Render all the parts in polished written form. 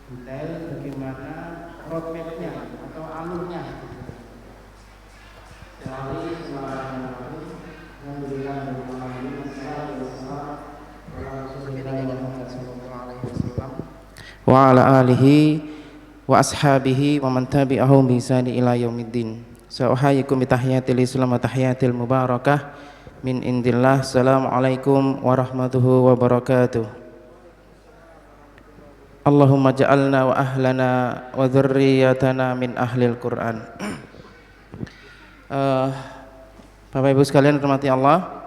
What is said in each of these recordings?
detail bagaimana roadmapnya atau alurnya. Selalu memberikan wa ala alihi wa ashabihi wa man tabi'ahum bi ihsan ila yaumiddin. Sa'uhayyikum bi tahiyatil Islam wa tahiyatil mubarakah min indillah. Assalamualaikum warahmatullahi wabarakatuh. Allahumma ja'alna wa ahlana wa dzurriyyatana min ahlil Qur'an. Bapak Ibu sekalian rahmati Allah,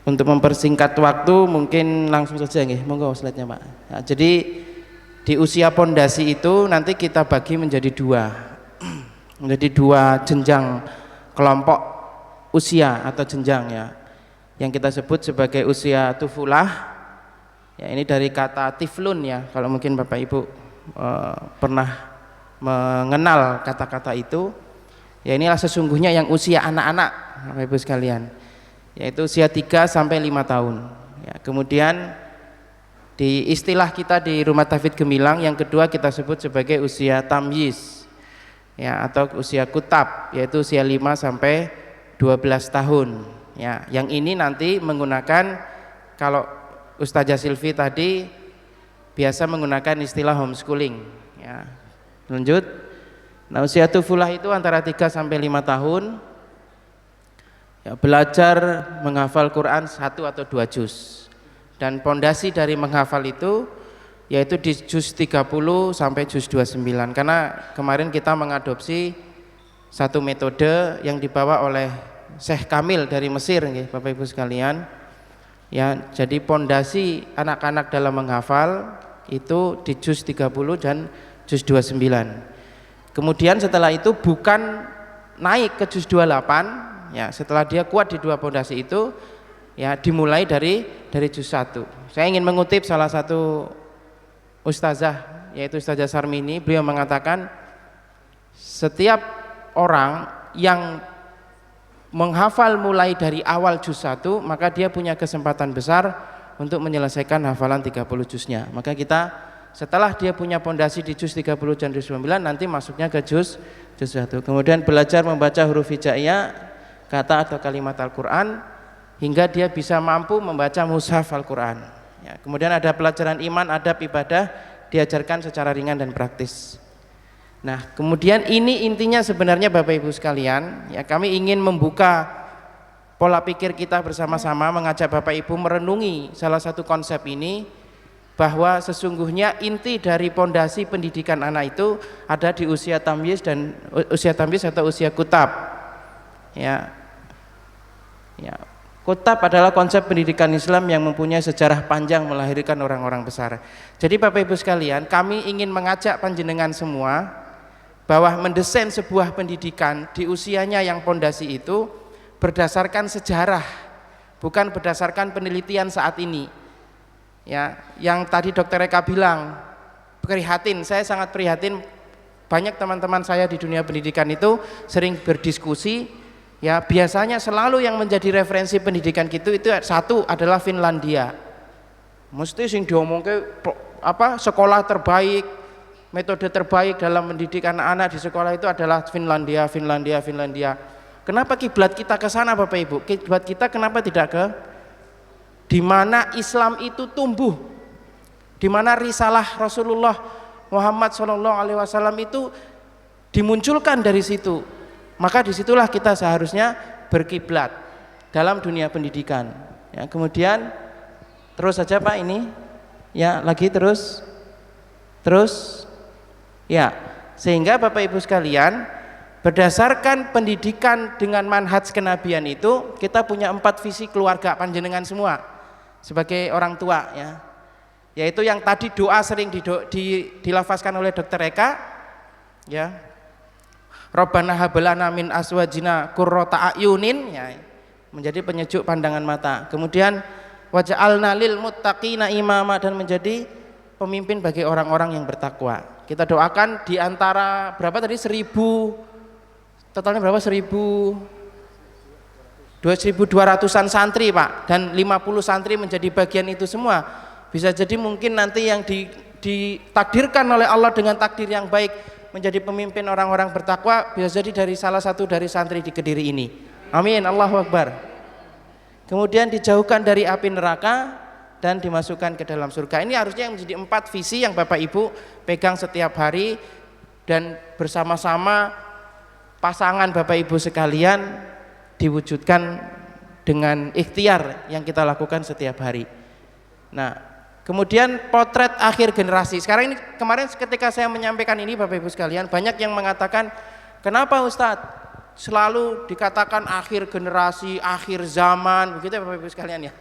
untuk mempersingkat waktu mungkin langsung saja nggih, monggo slide-nya Pak. Nah, jadi di usia pondasi itu nanti kita bagi menjadi dua jenjang kelompok usia atau jenjang ya, yang kita sebut sebagai usia tufulah. Ya, ini dari kata tiflun ya, kalau mungkin Bapak Ibu pernah mengenal kata-kata itu. Ya, inilah sesungguhnya yang usia anak-anak Bapak Ibu sekalian, yaitu usia 3 sampai 5 tahun. Ya, kemudian di istilah kita di Rumah Tahfidz Gemilang yang kedua kita sebut sebagai usia tamyiz. Ya, atau usia kutab, yaitu usia 5 sampai 12 tahun. Ya, yang ini nanti menggunakan, kalau Ustazah Silvi tadi biasa menggunakan istilah homeschooling ya. Lanjut. Nah, usia tufulah itu antara 3 sampai 5 tahun ya, belajar menghafal Quran 1 atau 2 juz. Dan pondasi dari menghafal itu yaitu di juz 30 sampai juz 29. Karena kemarin kita mengadopsi satu metode yang dibawa oleh Syekh Kamil dari Mesir nggih, Bapak Ibu sekalian. Ya, jadi pondasi anak-anak dalam menghafal itu di juz 30 dan juz 29. Kemudian setelah itu bukan naik ke juz 28 ya, setelah dia kuat di dua pondasi itu ya dimulai dari juz 1. Saya ingin mengutip salah satu ustazah, yaitu Ustazah Sarmini. Beliau mengatakan setiap orang yang menghafal mulai dari awal juz 1, maka dia punya kesempatan besar untuk menyelesaikan hafalan 30 juznya. Maka kita setelah dia punya pondasi di juz 30 dan juz 29, nanti masuknya ke juz 1. Kemudian belajar membaca huruf hijaiyah, kata atau kalimat Al-Qur'an, hingga dia bisa mampu membaca mushaf Al-Qur'an. Ya, kemudian ada pelajaran iman, adab, ibadah, diajarkan secara ringan dan praktis. Nah, kemudian ini intinya sebenarnya Bapak Ibu sekalian, ya kami ingin membuka pola pikir kita bersama-sama, mengajak Bapak Ibu merenungi salah satu konsep ini, bahwa sesungguhnya inti dari pondasi pendidikan anak itu ada di usia tamyiz dan usia tamyiz atau usia kutab. Ya. Ya. Kutab adalah konsep pendidikan Islam yang mempunyai sejarah panjang melahirkan orang-orang besar. Jadi Bapak Ibu sekalian, kami ingin mengajak panjenengan semua bahwa mendesain sebuah pendidikan di usianya yang pondasi itu berdasarkan sejarah, bukan berdasarkan penelitian saat ini. Ya, yang tadi Dr. Eka bilang, prihatin, saya sangat prihatin, banyak teman-teman saya di dunia pendidikan itu sering berdiskusi, ya biasanya selalu yang menjadi referensi pendidikan itu satu adalah Finlandia. Mesti sing diomongke apa sekolah terbaik, metode terbaik dalam mendidik anak-anak di sekolah itu adalah Finlandia. Kenapa kiblat kita ke sana Bapak Ibu? Kiblat kita kenapa tidak ke di mana Islam itu tumbuh, di mana risalah Rasulullah Muhammad SAW itu dimunculkan dari situ. Maka disitulah kita seharusnya berkiblat dalam dunia pendidikan. Ya, kemudian terus saja Pak ini, ya lagi terus. Ya, sehingga Bapak Ibu sekalian, berdasarkan pendidikan dengan manhaj kenabian itu, kita punya 4 visi keluarga panjenengan semua sebagai orang tua ya. Yaitu yang tadi doa sering dilafazkan oleh Dr. Eka ya. Rabbana hablana min azwajina qurrata a'yunin ya, menjadi penyejuk pandangan mata. Kemudian waj'alna lil muttaqina imama, dan menjadi pemimpin bagi orang-orang yang bertakwa. Kita doakan di antara berapa tadi 1000, totalnya berapa, 2.200-an santri Pak, dan 50 santri menjadi bagian itu semua. bisa jadi mungkin nanti yang ditakdirkan oleh Allah dengan takdir yang baik menjadi pemimpin orang-orang bertakwa bisa jadi dari salah satu dari santri di Kediri ini. Amin, Allahu Akbar. Kemudian dijauhkan dari api neraka dan dimasukkan ke dalam surga. Ini harusnya yang menjadi 4 visi yang Bapak Ibu pegang setiap hari dan bersama-sama pasangan Bapak Ibu sekalian diwujudkan dengan ikhtiar yang kita lakukan setiap hari. Nah, kemudian potret akhir generasi. Sekarang ini, kemarin ketika saya menyampaikan ini Bapak Ibu sekalian, banyak yang mengatakan, kenapa Ustadz selalu dikatakan akhir generasi, akhir zaman, begitu ya Bapak Ibu sekalian ya.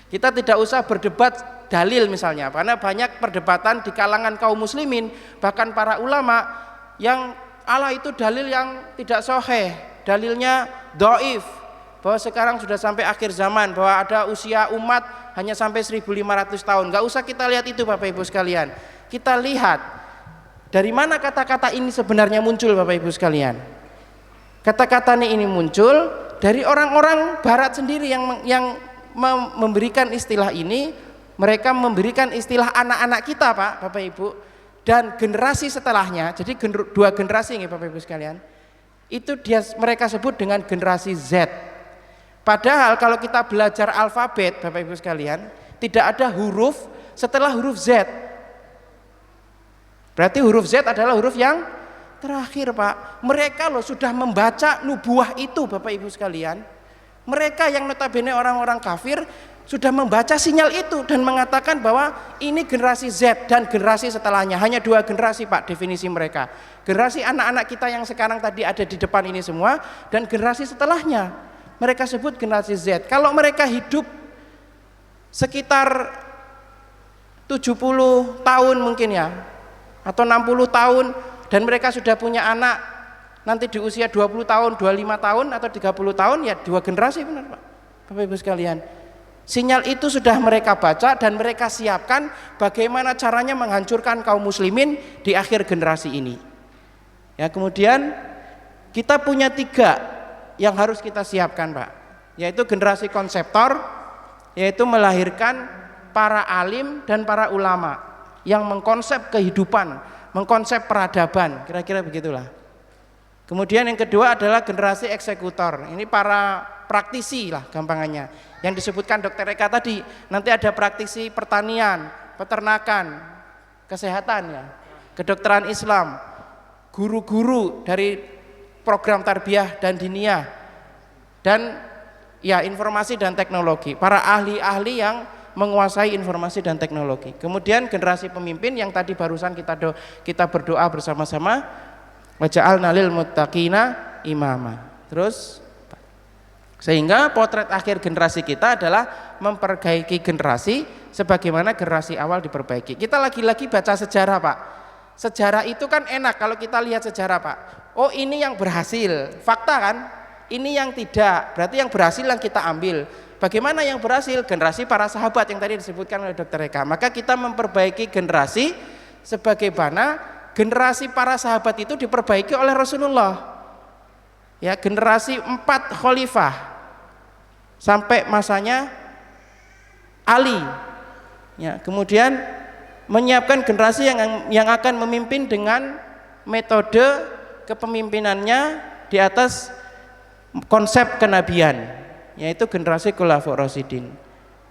Kita tidak usah berdebat dalil misalnya, karena banyak perdebatan di kalangan kaum muslimin, bahkan para ulama yang Allah itu dalil yang tidak sahih, dalilnya dhaif, bahwa sekarang sudah sampai akhir zaman, bahwa ada usia umat hanya sampai 1500 tahun. Gak usah kita lihat itu Bapak Ibu sekalian. Kita lihat dari mana kata-kata ini sebenarnya muncul Bapak Ibu sekalian. Kata-kata ini muncul dari orang-orang barat sendiri yang memberikan istilah ini. Mereka memberikan istilah anak-anak kita Bapak Ibu, dan generasi setelahnya. Jadi 2 generasi ini Bapak Ibu sekalian, itu mereka sebut dengan generasi Z. Padahal kalau kita belajar alfabet Bapak Ibu sekalian, tidak ada huruf setelah huruf Z. Berarti huruf Z adalah huruf yang terakhir Pak. Mereka loh sudah membaca nubuah itu Bapak Ibu sekalian. Mereka yang notabene orang-orang kafir sudah membaca sinyal itu dan mengatakan bahwa ini generasi Z dan generasi setelahnya. Hanya 2 generasi Pak definisi mereka. Generasi anak-anak kita yang sekarang tadi ada di depan ini semua, dan generasi setelahnya mereka sebut generasi Z. Kalau mereka hidup sekitar 70 tahun mungkin ya, atau 60 tahun, dan mereka sudah punya anak nanti di usia 20 tahun, 25 tahun atau 30 tahun, ya 2 generasi benar Pak Bapak Ibu sekalian. Sinyal itu sudah mereka baca dan mereka siapkan bagaimana caranya menghancurkan kaum muslimin di akhir generasi ini. Ya, kemudian kita punya 3 yang harus kita siapkan Pak, yaitu generasi konseptor, yaitu melahirkan para alim dan para ulama yang mengkonsep kehidupan, mengkonsep peradaban, kira-kira begitulah. Kemudian yang kedua adalah generasi eksekutor. Ini para praktisi lah gampangannya. Yang disebutkan Dr. Eka tadi, nanti ada praktisi pertanian, peternakan, kesehatan ya, kedokteran Islam, guru-guru dari program tarbiyah dan diniyah, dan ya informasi dan teknologi, para ahli-ahli yang menguasai informasi dan teknologi. Kemudian generasi pemimpin yang tadi barusan kita berdoa bersama-sama, waja'alna lil muttaqina imama. Terus sehingga potret akhir generasi kita adalah memperbaiki generasi sebagaimana generasi awal diperbaiki. Kita lagi-lagi baca sejarah Pak. Sejarah itu kan enak kalau kita lihat sejarah Pak. Oh ini yang berhasil, fakta kan? Ini yang tidak, berarti yang berhasil yang kita ambil. Bagaimana yang berhasil? Generasi para sahabat yang tadi disebutkan oleh Dr. Eka. Maka kita memperbaiki generasi sebagaimana generasi para sahabat itu diperbaiki oleh Rasulullah. Ya, generasi 4 khalifah sampai masanya Ali. Ya, kemudian menyiapkan generasi yang akan memimpin dengan metode kepemimpinannya di atas konsep kenabian, yaitu generasi Khulafaur Rasyidin,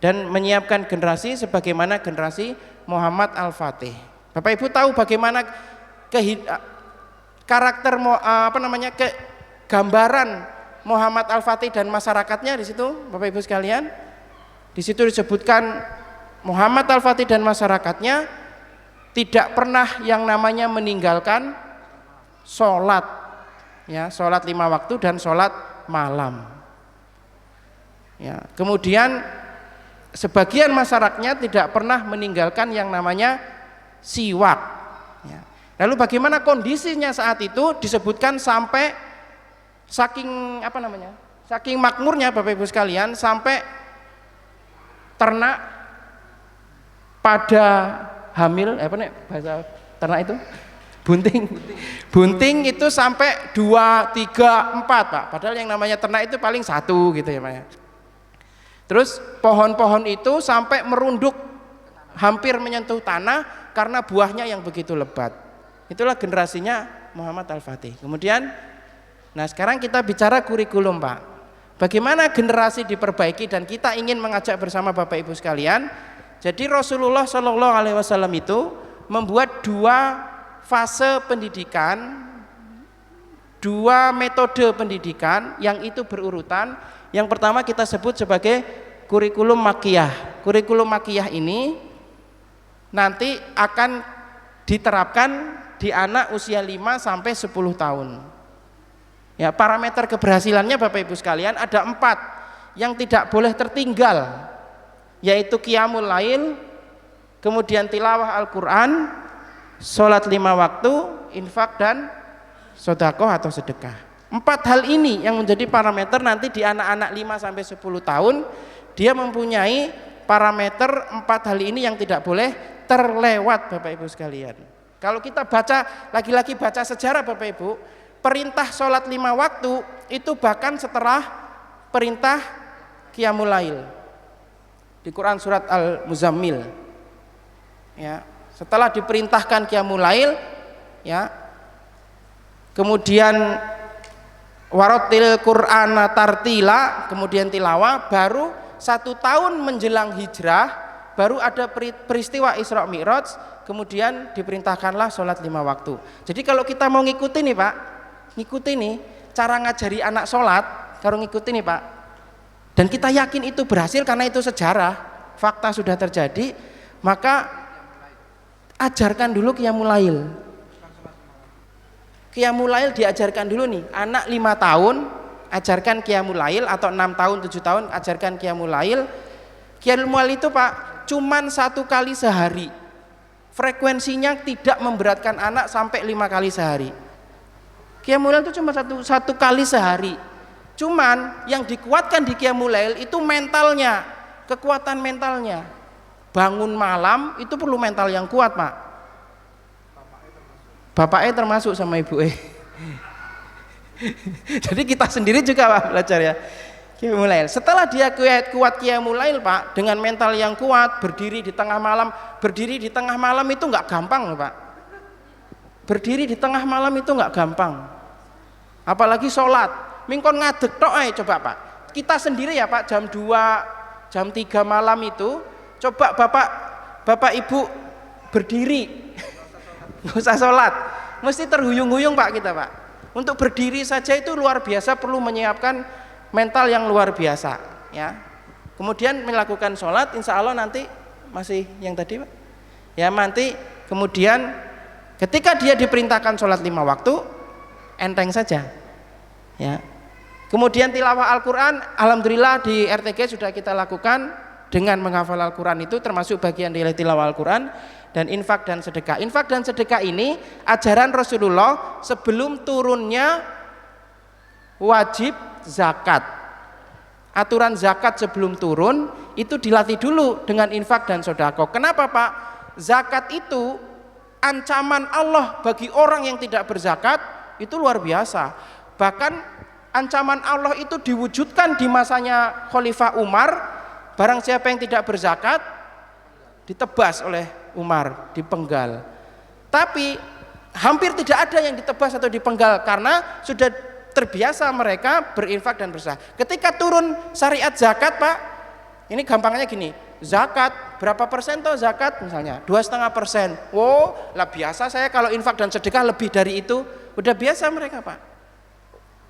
dan menyiapkan generasi sebagaimana generasi Muhammad Al-Fatih. Bapak Ibu tahu bagaimana karakter gambaran Muhammad Al-Fatih dan masyarakatnya di situ Bapak Ibu sekalian. Di situ disebutkan Muhammad Al-Fatih dan masyarakatnya tidak pernah yang namanya meninggalkan sholat, ya, sholat 5 waktu dan sholat malam. Ya, kemudian sebagian masyarakatnya tidak pernah meninggalkan yang namanya siwak. Ya. Lalu bagaimana kondisinya saat itu disebutkan sampai saking saking makmurnya Bapak Ibu sekalian, sampai ternak pada hamil, bahasa ternak itu bunting itu sampai 2, 3, 4 Pak. Padahal yang namanya ternak itu paling 1 gitu ya Pak. Terus pohon-pohon itu sampai merunduk hampir menyentuh tanah karena buahnya yang begitu lebat. Itulah generasinya Muhammad Al-Fatih. Kemudian, nah sekarang kita bicara kurikulum Pak. Bagaimana generasi diperbaiki dan kita ingin mengajak bersama Bapak Ibu sekalian. Jadi Rasulullah Shallallahu Alaihi Wasallam itu membuat 2 fase pendidikan, 2 metode pendidikan yang itu berurutan. Yang pertama kita sebut sebagai kurikulum makiyah. Kurikulum makiyah ini nanti akan diterapkan di anak usia 5 sampai 10 tahun. Ya, parameter keberhasilannya Bapak Ibu sekalian ada 4 yang tidak boleh tertinggal, yaitu qiyamul lail, kemudian tilawah Al-Quran, sholat 5 waktu, infak dan sedekah atau sedekah. 4 hal ini yang menjadi parameter nanti di anak-anak 5 sampai 10 tahun dia mempunyai parameter 4 hal ini yang tidak boleh terlewat Bapak Ibu sekalian. Kalau kita baca, lagi-lagi baca sejarah Bapak Ibu, perintah sholat 5 waktu itu bahkan setelah perintah qiyamul lail di Quran surat Al-Muzammil. Ya, setelah diperintahkan qiyamul lail, ya, kemudian warotil Qur'ana tartila, kemudian tilawah, baru 1 tahun menjelang hijrah baru ada peristiwa Isra Mi'raj, kemudian diperintahkanlah sholat 5 waktu. Jadi kalau kita mau ngikutin nih Pak, ngikutin nih cara ngajari anak sholat, kalau ngikutin nih Pak, dan kita yakin itu berhasil karena itu sejarah, fakta sudah terjadi, maka ajarkan dulu qiyamul lail. Qiyamul lail diajarkan dulu nih, anak 5 tahun ajarkan qiyamul lail, atau 6 tahun 7 tahun ajarkan qiyamul lail. Qiyamul lail itu Pak cuman 1 kali sehari, frekuensinya tidak memberatkan anak sampai 5 kali sehari. Qiyamul lail itu cuma satu kali sehari, cuman yang dikuatkan di qiyamul lail itu mentalnya, kekuatan mentalnya. Bangun malam itu perlu mental yang kuat Pak. Bapaknya termasuk sama ibu. Jadi kita sendiri juga Pak belajar ya qiyamul lail. Setelah dia kuat qiyamul lail Pak, dengan mental yang kuat, berdiri di tengah malam. Berdiri di tengah malam itu nggak gampang loh Pak. Berdiri di tengah malam itu nggak gampang, apalagi sholat mingkon ngadeg tok ae. Coba Pak, kita sendiri ya Pak, jam 2 jam 3 malam itu coba bapak ibu berdiri nggak usah sholat, mesti terhuyung-huyung Pak kita Pak. Untuk berdiri saja itu luar biasa, perlu menyiapkan mental yang luar biasa ya. Kemudian melakukan sholat, insya Allah nanti masih yang tadi Pak ya, nanti kemudian ketika dia diperintahkan sholat 5 waktu, enteng saja ya. Kemudian tilawah Al-Quran, alhamdulillah di RTG sudah kita lakukan dengan menghafal Al-Quran, itu termasuk bagian dari tilawah Al-Quran. Dan infak dan sedekah. Infak dan sedekah ini ajaran Rasulullah sebelum turunnya wajib zakat. Aturan zakat sebelum turun itu dilatih dulu dengan infak dan sedekah. Kenapa Pak? Zakat itu ancaman Allah bagi orang yang tidak berzakat itu luar biasa. Bahkan ancaman Allah itu diwujudkan di masanya Khalifah Umar. Barang siapa yang tidak berzakat ditebas oleh Umar, dipenggal. Tapi hampir tidak ada yang ditebas atau dipenggal karena sudah terbiasa mereka berinfak dan berzakat. Ketika turun syariat zakat Pak, ini gampangnya gini, zakat berapa persen toh zakat, misalnya 2,5%. Wow, lah biasa saya kalau infak dan sedekah lebih dari itu, udah biasa mereka Pak.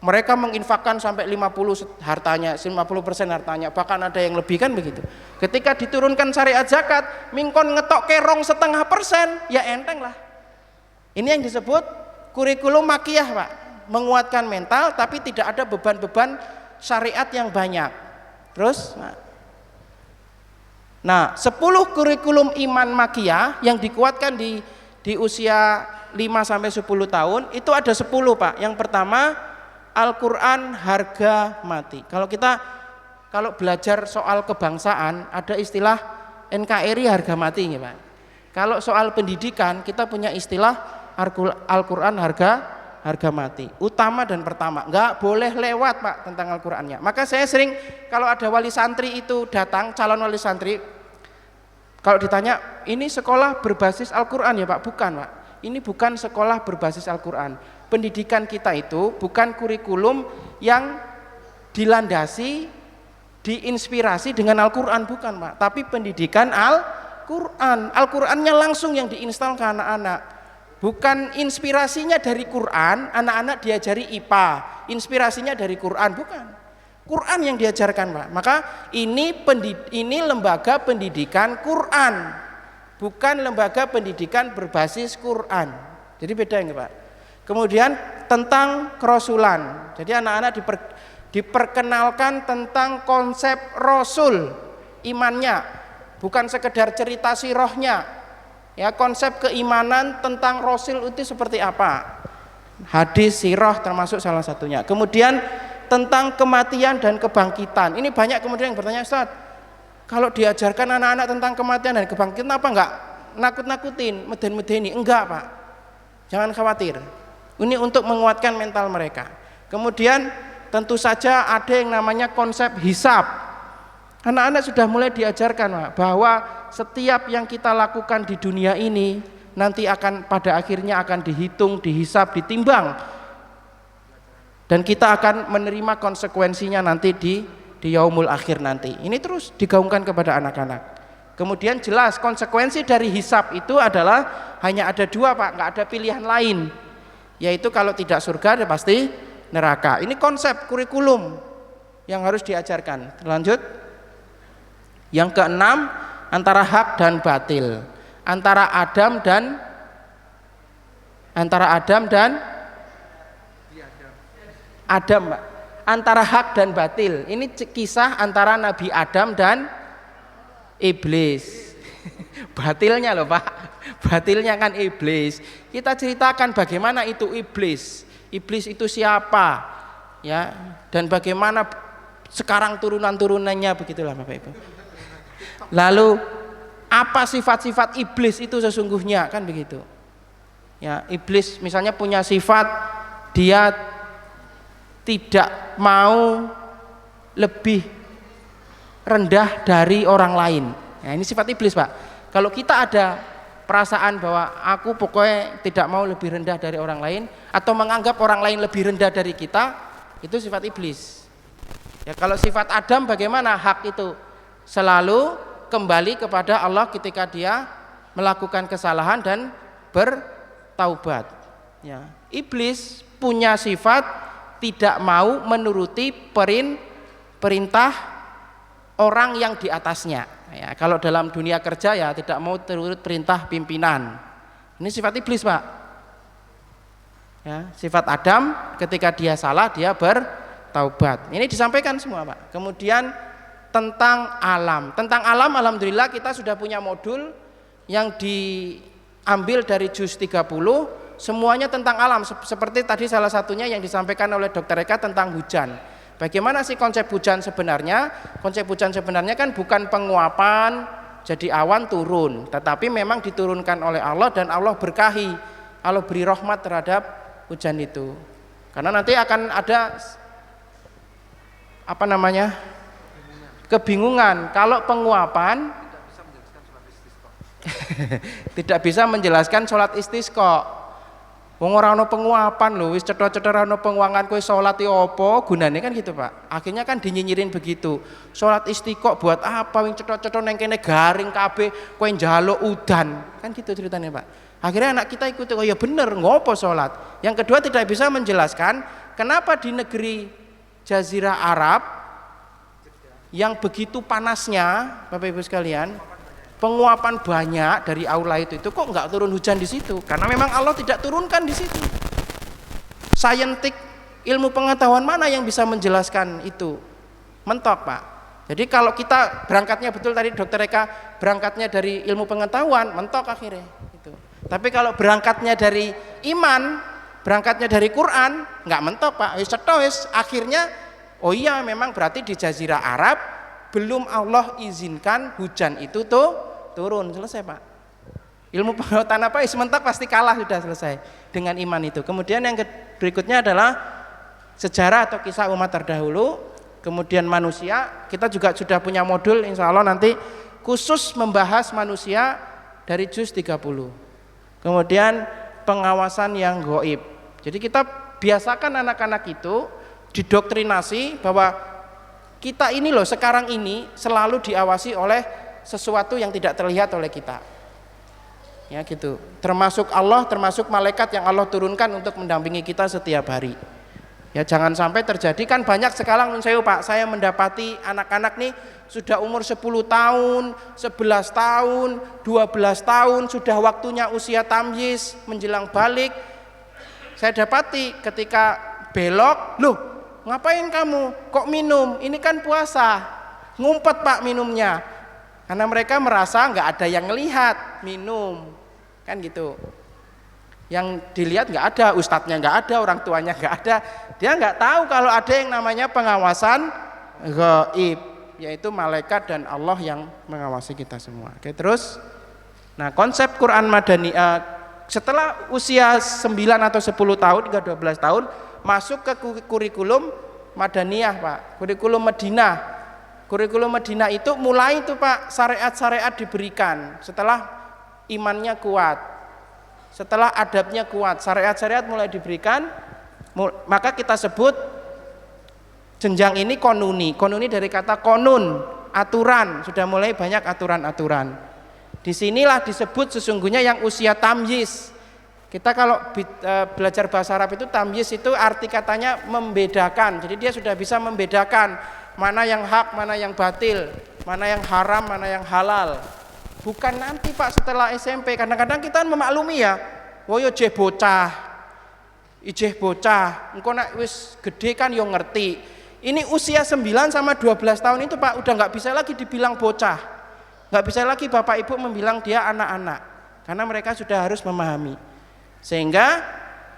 Mereka menginfakkan sampai 50% hartanya, 50% hartanya, bahkan ada yang lebih kan begitu. Ketika diturunkan syariat zakat, mingkon ngetok kerong 0,5%, ya enteng lah. Ini yang disebut kurikulum makiyah Pak, menguatkan mental tapi tidak ada beban-beban syariat yang banyak. Terus, nah 10 kurikulum iman makiyah yang dikuatkan di usia 5 sampai 10 tahun itu ada 10 Pak. Yang pertama Al-Quran harga mati. Kalau belajar soal kebangsaan ada istilah NKRI harga mati ya Pak. Kalau soal pendidikan kita punya istilah Al-Quran harga mati. Utama dan pertama, nggak boleh lewat Pak tentang Al-Qurannya. Maka saya sering kalau ada wali santri itu datang, calon wali santri, Kalau ditanya, ini sekolah berbasis Al-Quran ya Pak? Bukan Pak, ini bukan sekolah berbasis Al-Quran. Pendidikan kita itu bukan kurikulum yang dilandasi, diinspirasi dengan Al-Quran, bukan Pak. Tapi pendidikan Al-Quran. Al-Qurannya langsung yang diinstal ke anak-anak. Bukan inspirasinya dari Quran, anak-anak diajari IPA, inspirasinya dari Quran, bukan. Quran yang diajarkan Pak. Maka ini lembaga pendidikan Quran, bukan lembaga pendidikan berbasis Quran. Jadi beda ya Pak. Kemudian tentang kerasulan. Jadi anak-anak diperkenalkan tentang konsep Rasul, imannya, bukan sekedar cerita sirahnya. Ya, konsep keimanan tentang Rasul itu seperti apa? Hadis sirah termasuk salah satunya. Kemudian tentang kematian dan kebangkitan. Ini banyak kemudian yang bertanya, Ustaz, kalau diajarkan anak-anak tentang kematian dan kebangkitan apa enggak nakut-nakutin, meden-medeni? Enggak Pak, jangan khawatir. Ini untuk menguatkan mental mereka. Kemudian tentu saja ada yang namanya konsep hisab. Anak-anak sudah mulai diajarkan Pak, bahwa setiap yang kita lakukan di dunia ini nanti akan pada akhirnya akan dihitung, dihisab, ditimbang, dan kita akan menerima konsekuensinya nanti di yaumul akhir nanti. Ini terus digaungkan kepada anak-anak. Kemudian jelas konsekuensi dari hisab itu adalah hanya ada dua Pak, nggak ada pilihan lain, yaitu kalau tidak surga ya pasti neraka. Ini konsep kurikulum yang harus diajarkan. Lanjut, yang keenam, antara hak dan batil, antara Adam dan Adam Pak, antara hak dan batil. Ini kisah antara Nabi Adam dan iblis. Batilnya loh Pak, batilnya kan iblis. Kita ceritakan bagaimana itu iblis. Iblis itu siapa, ya, dan bagaimana sekarang turunan-turunannya, begitulah Bapak Ibu. Lalu apa sifat-sifat iblis itu sesungguhnya, kan begitu. Ya, iblis misalnya punya sifat dia tidak mau lebih rendah dari orang lain. Nah, ini sifat iblis Pak. Kalau kita ada perasaan bahwa aku pokoknya tidak mau lebih rendah dari orang lain, atau menganggap orang lain lebih rendah dari kita, itu sifat iblis. Ya, kalau sifat Adam bagaimana? Hak itu selalu kembali kepada Allah ketika dia melakukan kesalahan dan bertaubat. Ya, iblis punya sifat tidak mau menuruti perintah orang yang di atasnya. Ya, kalau dalam dunia kerja ya tidak mau turut perintah pimpinan. Ini sifat iblis Pak. Ya, sifat Adam ketika dia salah dia bertaubat. Ini disampaikan semua Pak. Kemudian tentang alam. Tentang alam alhamdulillah kita sudah punya modul yang diambil dari juz 30. Semuanya tentang alam, seperti tadi salah satunya yang disampaikan oleh Dr. Eka tentang hujan. Bagaimana sih konsep hujan sebenarnya? Konsep hujan sebenarnya kan bukan penguapan jadi awan turun, tetapi memang diturunkan oleh Allah dan Allah berkahi, Allah beri rahmat terhadap hujan itu. Karena nanti akan ada kebingungan kalau penguapan tidak bisa menjelaskan sholat istisqa. Wong ora ono penguapan lho, wis cetha-cetha ono penguangan kowe salat iki apa gunane, kan gitu Pak. Akhirnya kan dinyinyirin begitu. Salat istiqo buat apa wing cetha-cetha nang kene garing kabeh kowe njaluk udan. Kan gitu ceritanya Pak. Akhirnya anak kita ikut, oh ya bener ngopo salat. Yang kedua tidak bisa menjelaskan kenapa di negeri Jazirah Arab yang begitu panasnya Bapak Ibu sekalian, penguapan banyak dari aula itu kok nggak turun hujan di situ? Karena memang Allah tidak turunkan di situ. Saintik, ilmu pengetahuan mana yang bisa menjelaskan itu? Mentok Pak. Jadi kalau kita berangkatnya betul tadi Dr. Eka berangkatnya dari ilmu pengetahuan, mentok akhirnya. Gitu. Tapi kalau berangkatnya dari iman, berangkatnya dari Quran, nggak mentok Pak. Wis akhirnya, oh iya memang berarti di Jazirah Arab belum Allah izinkan hujan itu turun, selesai Pak. Ilmu pengetahuan apa mentok pasti kalah, sudah selesai dengan iman itu. Kemudian yang berikutnya adalah sejarah atau kisah umat terdahulu. Kemudian manusia, kita juga sudah punya modul insya Allah nanti khusus membahas manusia dari juz 30. Kemudian pengawasan yang gaib. Jadi kita biasakan anak-anak itu didoktrinasi bahwa kita ini loh sekarang ini selalu diawasi oleh sesuatu yang tidak terlihat oleh kita. Ya gitu. Termasuk Allah, termasuk malaikat yang Allah turunkan untuk mendampingi kita setiap hari. Ya jangan sampai terjadi, kan banyak sekarang Pak, saya mendapati anak-anak nih sudah umur 10 tahun, 11 tahun, 12 tahun, sudah waktunya usia tamyiz menjelang balik. Saya dapati ketika belok, loh ngapain kamu? Kok minum? Ini kan puasa. Ngumpet Pak minumnya. Karena mereka merasa nggak ada yang ngelihat minum, kan gitu. Yang dilihat nggak ada, ustadznya nggak ada, orang tuanya nggak ada. Dia nggak tahu kalau ada yang namanya pengawasan gaib, yaitu malaikat dan Allah yang mengawasi kita semua. Oke, terus, nah konsep Quran Madani setelah usia 9 atau 10 tahun hingga 12 tahun masuk ke kurikulum Madaniyah Pak, kurikulum Madinah. Kurikulum Madinah itu mulai itu Pak, syariat-syariat diberikan setelah imannya kuat, setelah adabnya kuat, syariat-syariat mulai diberikan, maka kita sebut jenjang ini konuni. Konuni dari kata konun, aturan, sudah mulai banyak aturan-aturan. Disinilah disebut sesungguhnya yang usia tamyiz. Kita kalau belajar bahasa Arab itu tamyiz itu arti katanya membedakan. Jadi dia sudah bisa membedakan mana yang hak, mana yang batil, mana yang haram, mana yang halal. Bukan nanti Pak setelah SMP. Kadang-kadang kita memaklumi ya, woyo jeh bocah, ijeh bocah, engko nek wis gede kan yo ngerti. Ini usia 9 sama 12 tahun itu Pak udah nggak bisa lagi dibilang bocah, nggak bisa lagi bapak ibu membilang dia anak-anak, karena mereka sudah harus memahami. Sehingga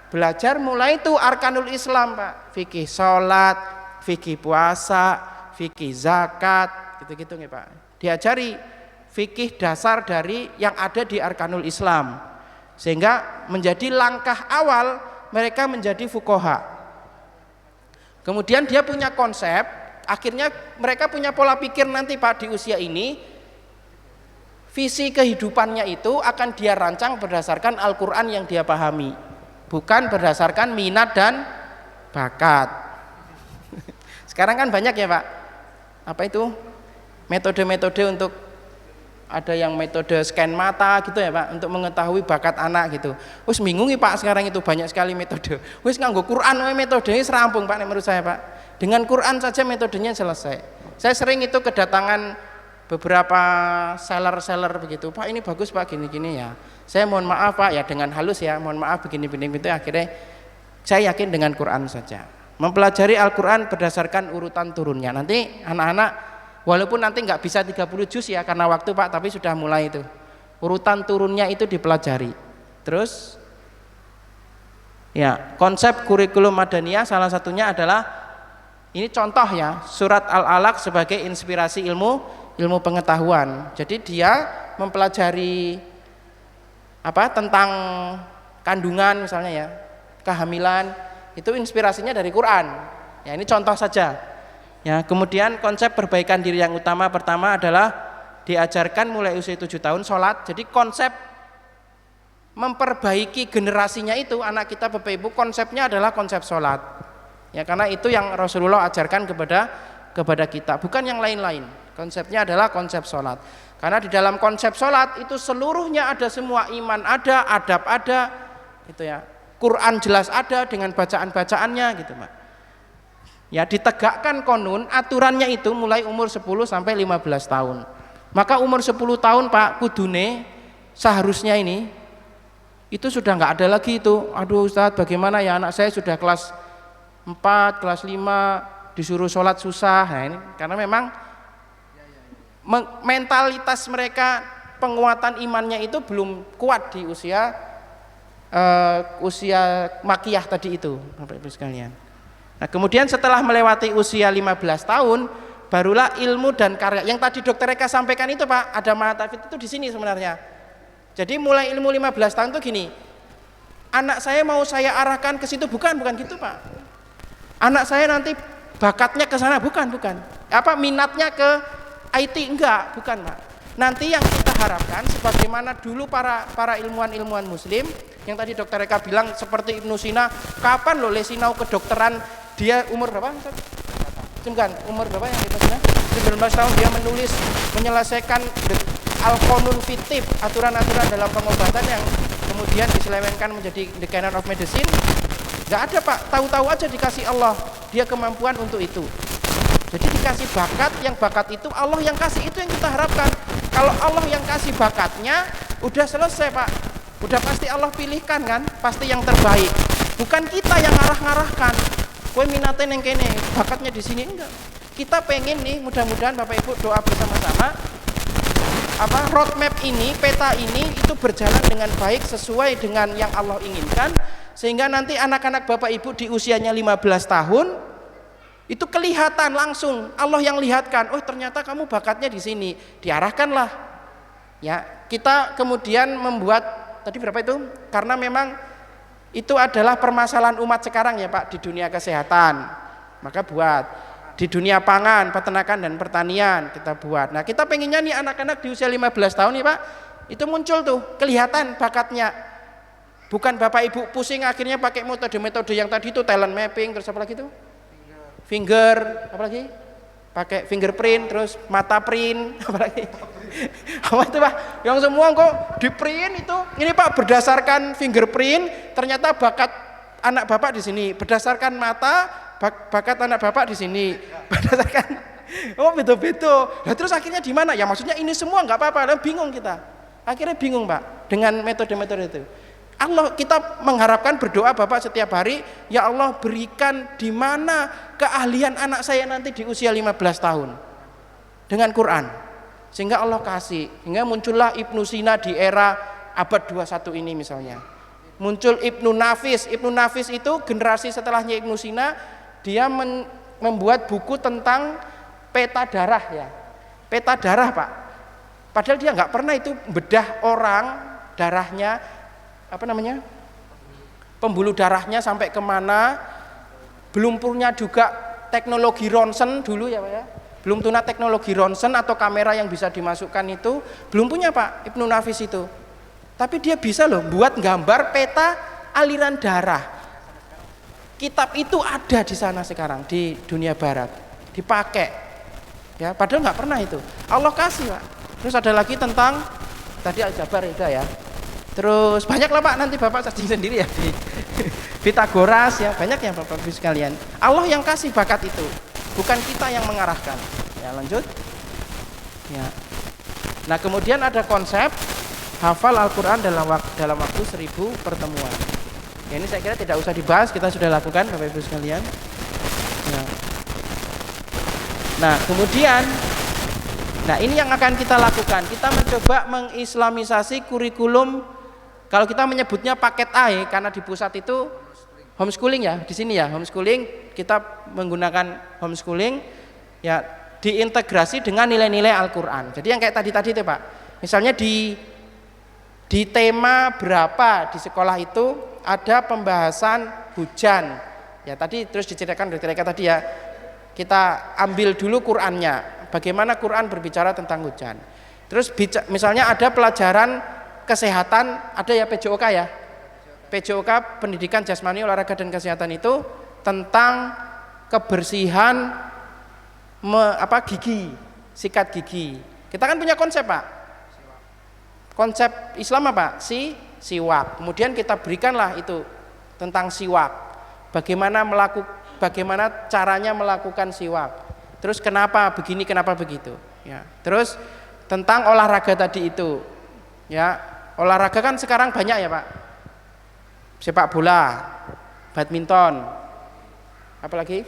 belajar mulai itu arkanul Islam Pak, fikih sholat, fikih puasa, fikih zakat, gitu-gitu nih Pak. Diajari fikih dasar dari yang ada di arkanul Islam, sehingga menjadi langkah awal mereka menjadi fuqaha. Kemudian dia punya konsep, akhirnya mereka punya pola pikir nanti Pak di usia ini, visi kehidupannya itu akan dia rancang berdasarkan Al-Quran yang dia pahami, bukan berdasarkan minat dan bakat. Sekarang kan banyak ya Pak, apa itu metode-metode untuk, ada yang metode scan mata gitu ya Pak, untuk mengetahui bakat anak gitu. Wis bingungi Pak sekarang itu banyak sekali metode. Wis nganggo Quran metodenya serampung Pak menurut saya Pak. Dengan Quran saja metodenya selesai. Saya sering itu kedatangan beberapa seller begitu, Pak ini bagus Pak gini-gini ya. Saya mohon maaf Pak ya, dengan halus ya, mohon maaf begini-begini gitu. Akhirnya saya yakin dengan Quran saja. Mempelajari Al-Quran berdasarkan urutan turunnya. Nanti anak-anak walaupun nanti nggak bisa 30 juz ya karena waktu Pak, tapi sudah mulai itu urutan turunnya itu dipelajari. Terus ya konsep kurikulum Madaniyah salah satunya adalah ini contoh ya, surat Al-Alaq sebagai inspirasi ilmu pengetahuan. Jadi dia mempelajari apa tentang kandungan misalnya ya, kehamilan, itu inspirasinya dari Quran. Ya ini contoh saja. Ya, kemudian konsep perbaikan diri yang utama pertama adalah diajarkan mulai usia 7 tahun sholat. Jadi konsep memperbaiki generasinya itu anak kita Bapak Ibu, konsepnya adalah konsep sholat. Ya karena itu yang Rasulullah ajarkan kepada kita, bukan yang lain-lain. Konsepnya adalah konsep sholat. Karena di dalam konsep sholat itu seluruhnya ada semua, iman ada, adab ada, gitu ya. Quran jelas ada dengan bacaan-bacaannya gitu Pak. Ya ditegakkan konun, aturannya itu mulai umur 10 sampai 15 tahun. Maka umur 10 tahun Pak kudune seharusnya ini itu sudah nggak ada lagi itu. Aduh Ustadz bagaimana ya, anak saya sudah kelas 4, kelas 5 disuruh sholat susah. Nah ini karena memang mentalitas mereka, penguatan imannya itu belum kuat di usia makiyah tadi itu Bapak Ibu sekalian. Nah kemudian setelah melewati usia 15 tahun barulah ilmu dan karya yang tadi Dokter Eka sampaikan itu Pak, ada ma'atafid itu di sini sebenarnya. Jadi mulai ilmu 15 tahun itu gini, anak saya mau saya arahkan ke situ, bukan gitu Pak. Anak saya nanti bakatnya ke sana, bukan. Apa minatnya ke IT, enggak, bukan Pak. Nanti yang kita harapkan sebagaimana dulu para ilmuwan muslim yang tadi Dokter Eka bilang seperti Ibnu Sina, kapan loh Lesinau kedokteran, dia umur berapa? Umur berapa yang Ibnu Sina? 19 tahun dia menulis menyelesaikan Al-Qanun Fitib, aturan-aturan dalam pengobatan yang kemudian diselewengkan menjadi The Canon of Medicine. Nggak ada Pak, tahu-tahu aja dikasih Allah dia kemampuan untuk itu. Jadi dikasih bakat, yang bakat itu Allah yang kasih, itu yang kita harapkan. Kalau Allah yang kasih bakatnya, udah selesai Pak, udah pasti Allah pilihkan kan, pasti yang terbaik. Bukan kita yang ngarah-ngarahkan. Kowe minate neng kene, bakatnya di sini, enggak. Kita pengen nih, mudah-mudahan Bapak Ibu doa bersama-sama, roadmap ini, peta ini itu berjalan dengan baik sesuai dengan yang Allah inginkan, sehingga nanti anak-anak Bapak Ibu di usianya 15 tahun itu kelihatan langsung, Allah yang lihatkan, oh ternyata kamu bakatnya di sini, diarahkanlah. Ya, kita kemudian membuat tadi berapa itu? Karena memang itu adalah permasalahan umat sekarang ya Pak, di dunia kesehatan. Maka buat di dunia pangan, peternakan dan pertanian kita buat. Nah, kita pengennya nih anak-anak di usia 15 tahun nih Pak, itu muncul tuh, kelihatan bakatnya. Bukan Bapak Ibu pusing akhirnya pakai metode-metode yang tadi itu talent mapping, terus apa lagi tuh? Finger, apa lagi? Pakai fingerprint, terus mata print, apa lagi? Apa itu Pak? Yang semua kok di print itu. Ini Pak berdasarkan fingerprint, ternyata bakat anak Bapak di sini, berdasarkan mata bakat anak Bapak di sini, berdasarkan beda-beda. Nah, terus akhirnya di mana? Ya maksudnya ini semua nggak apa-apa, bingung kita. Akhirnya bingung Pak dengan metode-metode itu. Allah, kita mengharapkan berdoa Bapak setiap hari, ya Allah berikan di mana keahlian anak saya nanti di usia 15 tahun dengan Quran, sehingga Allah kasih, hingga muncullah Ibnu Sina di era abad 21 ini misalnya. Muncul Ibnu Nafis. Ibnu Nafis itu generasi setelahnya Ibnu Sina, dia membuat buku tentang peta darah ya, peta darah Pak. Padahal dia nggak pernah itu bedah orang darahnya, pembuluh darahnya sampai kemana, belum punya juga teknologi ronsen dulu ya Pak ya, belum punya teknologi ronsen atau kamera yang bisa dimasukkan itu, belum punya Pak Ibnu Nafis itu. Tapi dia bisa loh buat gambar peta aliran darah. Kitab itu ada di sana sekarang di dunia barat, dipakai ya, padahal nggak pernah itu, Allah kasih Pak. Terus ada lagi tentang tadi aljabar ya, terus banyak lah Pak, nanti Bapak searching sendiri ya di Pitagoras ya, banyak ya Bapak Ibu sekalian. Allah yang kasih bakat itu, bukan kita yang mengarahkan. Ya lanjut ya. Nah kemudian ada konsep hafal Al-Quran dalam waktu 1000 pertemuan. Ya, ini saya kira tidak usah dibahas, kita sudah lakukan Bapak Ibu sekalian. Nah kemudian, ini yang akan kita lakukan. Kita mencoba mengislamisasi kurikulum. Kalau kita menyebutnya paket A ya, karena di pusat itu homeschooling ya, di sini ya homeschooling, kita menggunakan homeschooling ya, diintegrasi dengan nilai-nilai Al-Quran. Jadi yang kayak tadi itu Pak, misalnya di tema berapa di sekolah itu ada pembahasan hujan ya, tadi terus diceritakan dari mereka tadi ya, kita ambil dulu Qurannya, bagaimana Quran berbicara tentang hujan. Terus misalnya ada pelajaran kesehatan, ada ya PJOK ya, PJOK pendidikan jasmani olahraga dan kesehatan itu tentang kebersihan gigi, sikat gigi. Kita kan punya konsep Pak, konsep Islam apa? Siwak. Kemudian kita berikanlah itu tentang siwak, bagaimana caranya melakukan siwak, terus kenapa begini, kenapa begitu ya. Terus tentang olahraga tadi itu ya, olahraga kan sekarang banyak ya Pak, sepak bola, badminton, apalagi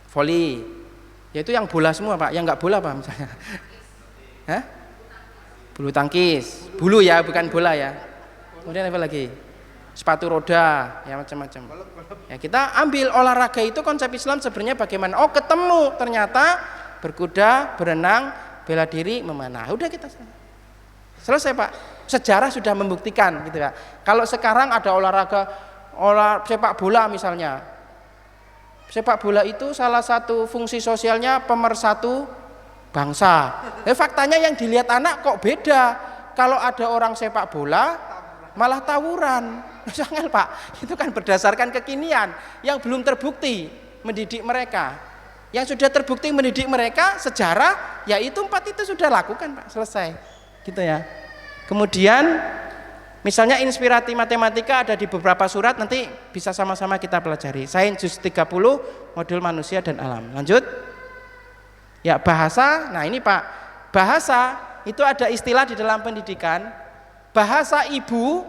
voli ya, itu yang bola semua Pak, yang nggak bola Pak misalnya bulu tangkis, bulu ya bukan bola ya. Kemudian apa lagi, sepatu roda ya, macam-macam ya. Kita ambil olahraga itu konsep Islam sebenarnya bagaimana, oh ketemu ternyata berkuda, berenang, bela diri, memanah, udah kita selesai Pak. Sejarah sudah membuktikan gitu ya. Kalau sekarang ada sepak bola misalnya, sepak bola itu salah satu fungsi sosialnya pemersatu bangsa. Faktanya yang dilihat anak kok beda. Kalau ada orang sepak bola malah tawuran. Jangan Pak, itu kan berdasarkan kekinian yang belum terbukti mendidik mereka. Yang sudah terbukti mendidik mereka sejarah, yaitu 4 itu sudah lakukan Pak, selesai. Gitu ya. Kemudian misalnya inspirasi matematika ada di beberapa surat, nanti bisa sama-sama kita pelajari. Sains juz 30 modul manusia dan alam. Lanjut. Ya, bahasa. Nah, ini Pak, bahasa itu ada istilah di dalam pendidikan. Bahasa ibu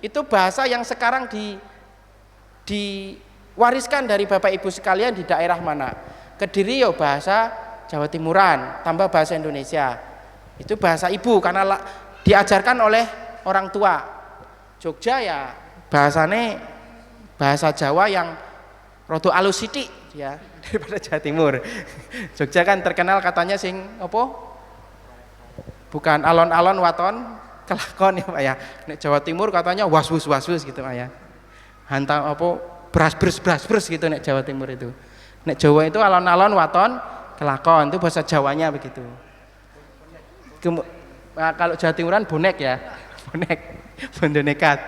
itu bahasa yang sekarang diwariskan dari Bapak Ibu sekalian di daerah mana? Kediri ya bahasa Jawa Timuran, tambah bahasa Indonesia. Itu bahasa ibu karena diajarkan oleh orang tua. Jogja ya bahasane bahasa Jawa yang rada alus sithik ya daripada Jawa Timur. Jogja kan terkenal katanya sing apa? Bukan alon-alon waton kelakon ya Pak ya. Nek Jawa Timur katanya waswus gitu Pak ya. Hantam apa bras gitu nek Jawa Timur itu. Nek Jawa itu alon-alon waton kelakon, itu bahasa Jawanya begitu. Nah, kalau Jawa Timuran bonek ya. Bonek, bondo nekat.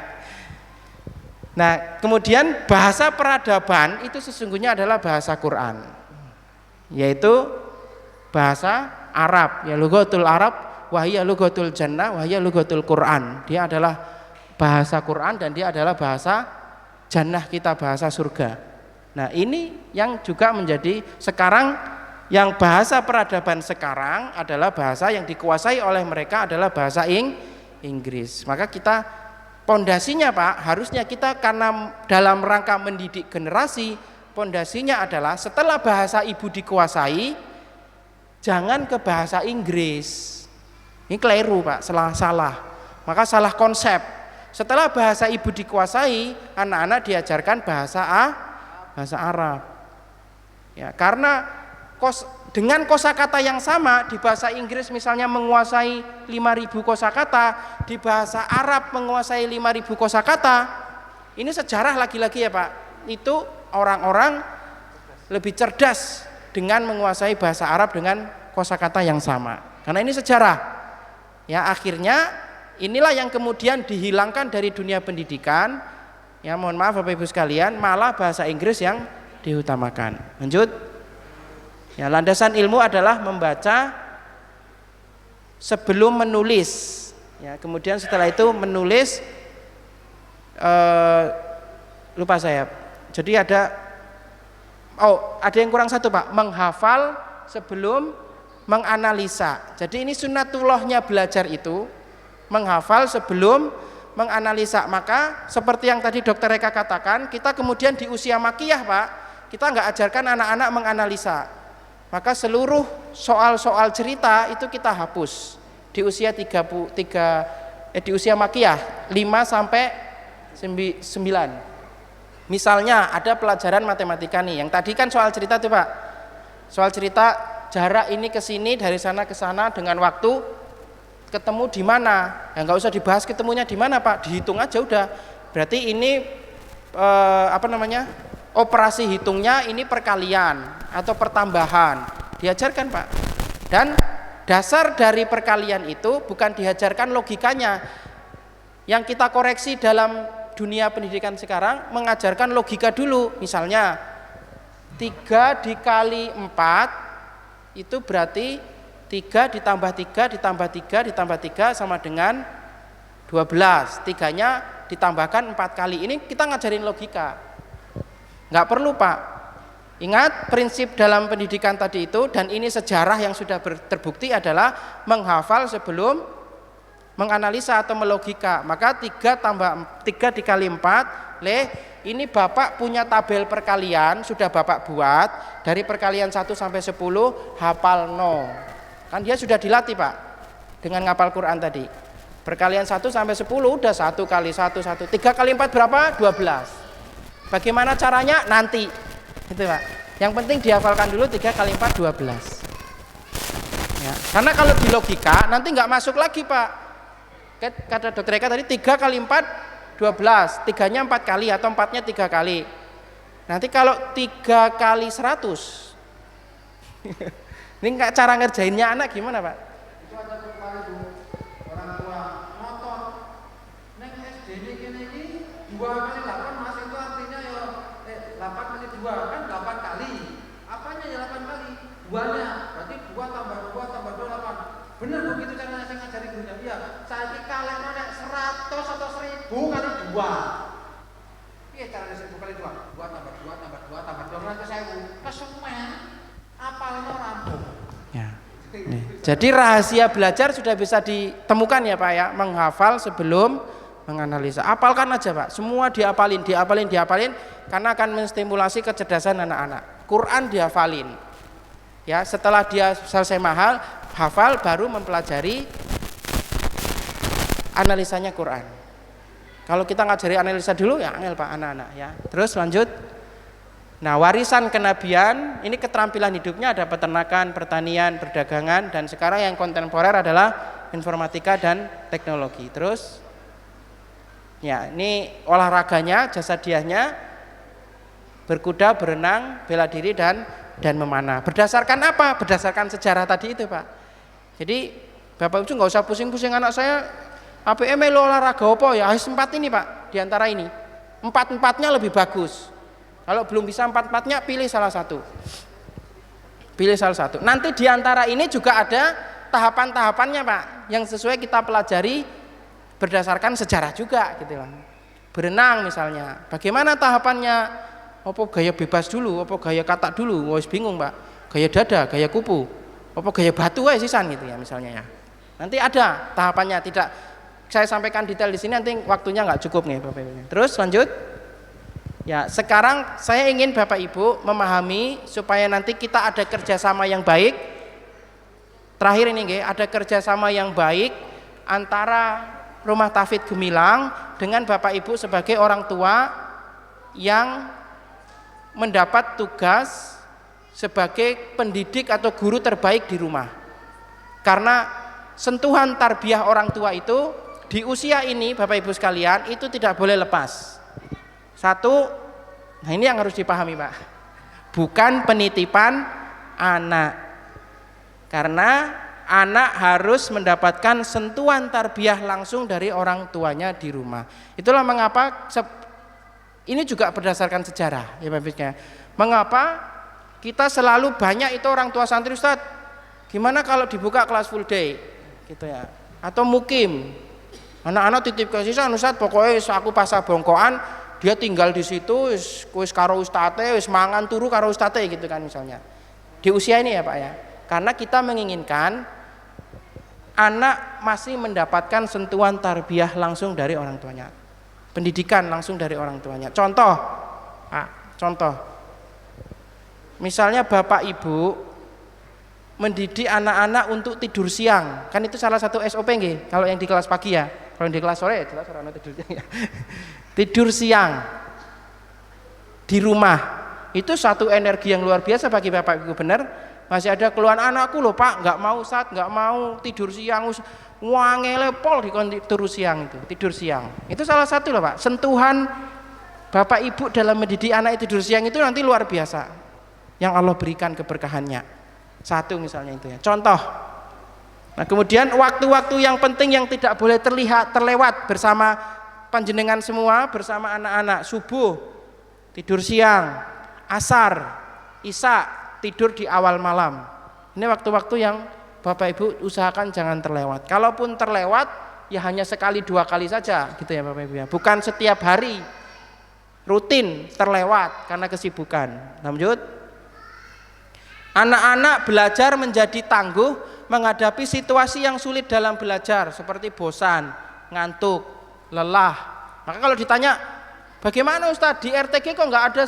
Nah, kemudian bahasa peradaban itu sesungguhnya adalah bahasa Quran. Yaitu bahasa Arab, ya lughatul Arab wa hiya lughatul jannah wa hiya lughatul Quran. Dia adalah bahasa Quran dan dia adalah bahasa jannah kita, bahasa surga. Nah, ini yang juga menjadi sekarang yang bahasa peradaban sekarang adalah bahasa yang dikuasai oleh mereka adalah bahasa Inggris. Maka kita pondasinya Pak, harusnya kita karena dalam rangka mendidik generasi, pondasinya adalah setelah bahasa ibu dikuasai, jangan ke bahasa Inggris. Ini keliru Pak, salah. Maka salah konsep. Setelah bahasa ibu dikuasai, anak-anak diajarkan bahasa Arab. Ya, karena dengan kosakata yang sama di bahasa Inggris misalnya menguasai 5.000 kosakata, di bahasa Arab menguasai 5.000 kosakata. Ini sejarah lagi-lagi ya Pak. Itu orang-orang lebih cerdas dengan menguasai bahasa Arab dengan kosakata yang sama. Karena ini sejarah. Ya, akhirnya inilah yang kemudian dihilangkan dari dunia pendidikan. Ya, mohon maaf Bapak Ibu sekalian, malah bahasa Inggris yang diutamakan. Lanjut. Ya, landasan ilmu adalah membaca sebelum menulis. Ya, kemudian setelah itu menulis. Lupa saya. Jadi ada yang kurang satu Pak, menghafal sebelum menganalisa. Jadi ini sunnatullahnya belajar itu menghafal sebelum menganalisa. Maka seperti yang tadi Dokter Eka katakan, kita kemudian di usia makiyah Pak, kita nggak ajarkan anak-anak menganalisa. Maka seluruh soal-soal cerita itu kita hapus di usia di usia makiyah 5 sampai 9. Misalnya ada pelajaran matematika nih, yang tadi kan soal cerita tuh Pak. Soal cerita jarak ini ke sini dari sana ke sana dengan waktu ketemu di mana. Ya nggak usah dibahas ketemunya di mana Pak, dihitung aja udah. Berarti ini operasi hitungnya ini perkalian atau pertambahan, diajarkan Pak. Dan dasar dari perkalian itu bukan diajarkan logikanya. Yang kita koreksi dalam dunia pendidikan sekarang mengajarkan logika dulu. Misalnya 3 dikali 4 itu berarti 3 ditambah 3 ditambah 3 ditambah 3 sama dengan 12. 3-nya ditambahkan 4 kali. Ini kita ngajarin logika. Nggak perlu Pak. Ingat prinsip dalam pendidikan tadi itu, dan ini sejarah yang sudah terbukti adalah menghafal sebelum menganalisa atau melogika. Maka 3 dikali 4 ini Bapak punya tabel perkalian sudah Bapak buat dari perkalian 1 sampai 10 hafal 0. Kan dia sudah dilatih Pak dengan ngapal Quran tadi. Perkalian 1 sampai 10 udah 1 kali 1 1. 3 kali 4 berapa? 12. Bagaimana caranya? Nanti. Gitu Pak. Yang penting dihafalkan dulu 3 kali 4 12. Ya, karena kalau di logika nanti nggak masuk lagi Pak. Kata Dokter Eka tadi 3 kali 4 12. 3-nya 4 kali atau 4-nya 3 kali. Nanti kalau 3 kali 100 Ini cara ngerjainnya anak gimana Pak? Itu ada kepala itu orang tua motor neng SD ini 2 kali 8 Mas, itu artinya ya 8 kali 2 kan 8 kali. Apanya ya 8 kali? 2-nya. Berarti 2 tambah 2 tambah 2 8. Bener begitu cara saya ngajari gurunya. Iya, saiki kalian nek 100 atau 1000 kali 2. Iya caranya 1000 kali 2. 2 tambah 2 tambah 2 tambah 2 berarti 1000. Kesumen apalnya rampung. Ya. Jadi rahasia belajar sudah bisa ditemukan ya Pak ya, menghafal sebelum menganalisa. Apalkan aja Pak, semua diapalin karena akan menstimulasi kecerdasan anak-anak. Quran dihafalin. Ya, setelah dia selesai hafal baru mempelajari analisanya Quran. Kalau kita ngajari analisa dulu ya angel Pak anak-anak ya. Terus lanjut. Nah, warisan kenabian ini keterampilan hidupnya ada peternakan, pertanian, perdagangan, dan sekarang yang kontemporer adalah informatika dan teknologi. Terus ya, ini olahraganya, jasadiahnya berkuda, berenang, bela diri dan memanah. Berdasarkan apa? Berdasarkan sejarah tadi itu Pak. Jadi Bapak Ibu nggak usah pusing-pusing anak saya APM melu olahraga apa ya? Harus 4 ini Pak, diantara ini 4-4-nya lebih bagus. Kalau belum bisa 4-4-nya pilih salah satu. Nanti diantara ini juga ada tahapan-tahapannya Pak, yang sesuai kita pelajari berdasarkan sejarah juga gitu lah. Berenang misalnya, bagaimana tahapannya? Apa gaya bebas dulu, apa gaya katak dulu? Wah, bingung Pak. Gaya dada, gaya kupu, apa gaya batu sisan gitu ya misalnya ya. Nanti ada tahapannya, tidak saya sampaikan detail di sini, nanti waktunya nggak cukup nih Bapak Ibu. Terus lanjut. Ya, sekarang saya ingin Bapak Ibu memahami supaya nanti kita ada kerjasama yang baik. Terakhir ini ada kerjasama yang baik antara Rumah Tahfidz Gemilang dengan Bapak Ibu sebagai orang tua yang mendapat tugas sebagai pendidik atau guru terbaik di rumah. Karena sentuhan tarbiyah orang tua itu di usia ini Bapak Ibu sekalian itu tidak boleh lepas. Satu, nah ini yang harus dipahami Pak, bukan penitipan anak, karena anak harus mendapatkan sentuhan tarbiyah langsung dari orang tuanya di rumah. Itulah mengapa ini juga berdasarkan sejarah ya Bapak Ibu. Mengapa kita selalu banyak itu orang tua santri, Ustaz, gimana kalau dibuka kelas full day gitu ya, atau mukim, anak-anak titip ke sisa Ustaz, pokoknya aku pasah bongkoan dia tinggal di situ wis karo ustate, wis mangan turu karo ustate gitu kan misalnya. Di usia ini ya Pak ya. Karena kita menginginkan anak masih mendapatkan sentuhan tarbiyah langsung dari orang tuanya. Pendidikan langsung dari orang tuanya. Contoh. Contoh. Misalnya Bapak Ibu mendidik anak-anak untuk tidur siang. Kan itu salah satu SOP nggih, kalau yang di kelas pagi ya. Kalau di kelas sore ya jelas orang tidur siang ya. Tidur siang di rumah itu satu energi yang luar biasa bagi Bapak Ibu. Benar, masih ada keluhan anakku loh Pak, nggak mau Ustaz, nggak mau tidur siang, wangele pol di tidur siang tidur siang itu salah satu loh Pak. Sentuhan Bapak Ibu dalam mendidik anak tidur siang itu nanti luar biasa yang Allah berikan keberkahannya. Satu misalnya itu ya, contoh. Nah kemudian waktu-waktu yang penting yang tidak boleh terlewat bersama panjenengan semua, bersama anak-anak, subuh tidur siang, asar, isya tidur di awal malam. Ini waktu-waktu yang Bapak Ibu usahakan jangan terlewat. Kalaupun terlewat ya hanya sekali 2 kali saja gitu ya Bapak Ibu ya. Bukan setiap hari rutin terlewat karena kesibukan. Lanjut. Anak-anak belajar menjadi tangguh menghadapi situasi yang sulit dalam belajar seperti bosan, ngantuk, lelah. Maka kalau ditanya bagaimana Ustaz di RTG kok nggak ada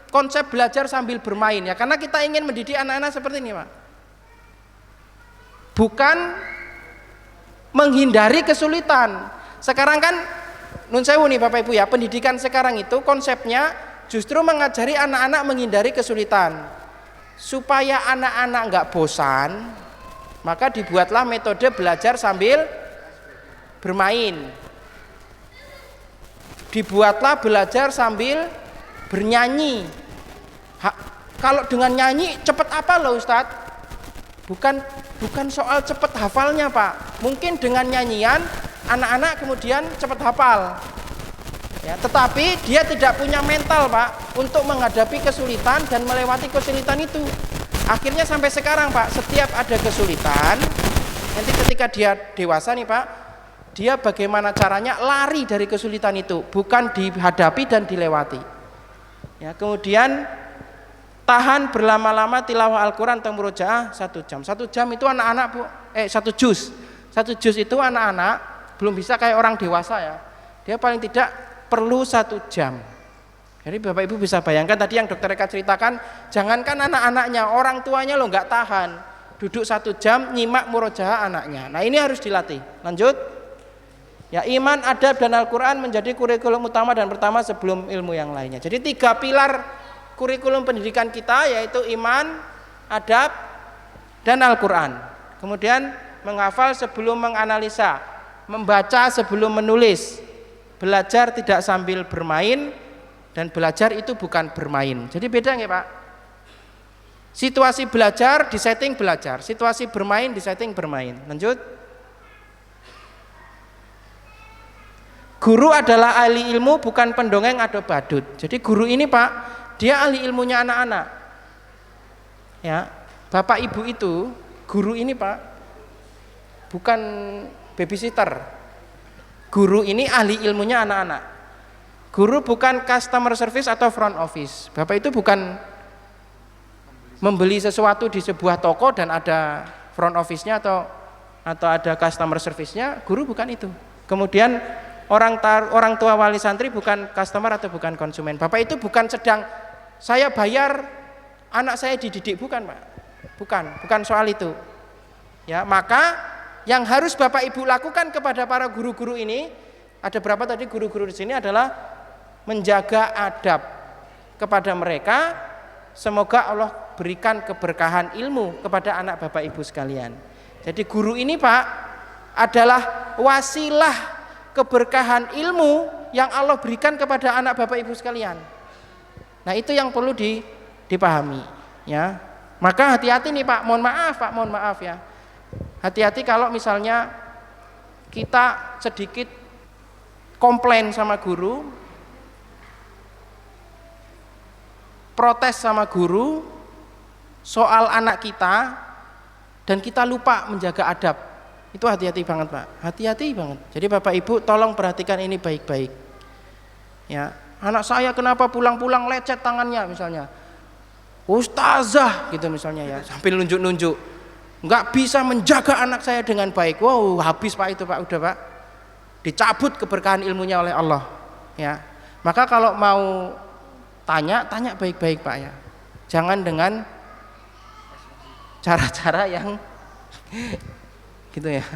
konsep belajar sambil bermain ya, karena kita ingin mendidik anak-anak seperti ini Pak, bukan menghindari kesulitan. Sekarang kan nun sewu nih Bapak Ibu ya, pendidikan sekarang itu konsepnya justru mengajari anak-anak menghindari kesulitan. Supaya anak-anak nggak bosan, maka dibuatlah metode belajar sambil bermain. Dibuatlah belajar sambil bernyanyi. Kalau dengan nyanyi cepet apa loh Ustadz? Bukan soal cepat hafalnya Pak. Mungkin dengan nyanyian anak-anak kemudian cepat hafal. Ya, tetapi dia tidak punya mental Pak untuk menghadapi kesulitan dan melewati kesulitan itu. Akhirnya sampai sekarang Pak, setiap ada kesulitan, nanti ketika dia dewasa nih Pak, dia bagaimana caranya lari dari kesulitan itu, bukan dihadapi dan dilewati. Ya, kemudian tahan berlama-lama tilawah Al-Quran atau murojaah 1 jam. 1 jam itu anak-anak Bu, 1 juz. 1 juz itu anak-anak belum bisa kayak orang dewasa ya. Dia paling tidak perlu 1 jam. Jadi Bapak Ibu bisa bayangkan tadi yang Dokter Eka ceritakan, jangankan anak-anaknya, orang tuanya lo nggak tahan. Duduk 1 jam nyimak murojaah anaknya. Nah ini harus dilatih. Lanjut. Ya, iman, adab dan Al-Quran menjadi kurikulum utama dan pertama sebelum ilmu yang lainnya. Jadi 3 pilar kurikulum pendidikan kita yaitu iman, adab, dan Al-Quran. Kemudian menghafal sebelum menganalisa, membaca sebelum menulis, belajar tidak sambil bermain, dan belajar itu bukan bermain. Jadi beda nggak Pak? Situasi belajar disetting belajar, situasi bermain disetting bermain. Lanjut. Guru adalah ahli ilmu bukan pendongeng atau badut. Jadi guru ini Pak, dia ahli ilmunya anak-anak. Ya, Bapak Ibu itu guru ini Pak, bukan babysitter. Guru ini ahli ilmunya anak-anak. Guru bukan customer service atau front office. Bapak itu bukan membeli sesuatu di sebuah toko dan ada front office-nya atau ada customer service-nya. Guru bukan itu. Kemudian orang tua wali santri bukan customer atau bukan konsumen. Bapak itu bukan sedang saya bayar anak saya dididik, bukan Pak. Bukan soal itu. Ya, maka yang harus Bapak Ibu lakukan kepada para guru-guru ini, ada berapa tadi guru-guru di sini adalah menjaga adab kepada mereka. Semoga Allah berikan keberkahan ilmu kepada anak Bapak Ibu sekalian. Jadi guru ini Pak adalah wasilah keberkahan ilmu yang Allah berikan kepada anak Bapak Ibu sekalian. Nah itu yang perlu dipahami ya. Maka hati-hati nih Pak, mohon maaf ya. Hati-hati kalau misalnya kita sedikit komplain sama guru, protes sama guru soal anak kita, dan kita lupa menjaga adab. Itu hati-hati banget Pak, hati-hati banget. Jadi Bapak Ibu tolong perhatikan ini baik-baik ya. Anak saya kenapa pulang-pulang lecet tangannya misalnya, ustazah gitu misalnya ya, sambil nunjuk-nunjuk, nggak bisa menjaga anak saya dengan baik. Wow, habis Pak itu Pak, udah Pak, dicabut keberkahan ilmunya oleh Allah ya. Maka kalau mau tanya baik-baik Pak ya, jangan dengan cara-cara yang gitu ya.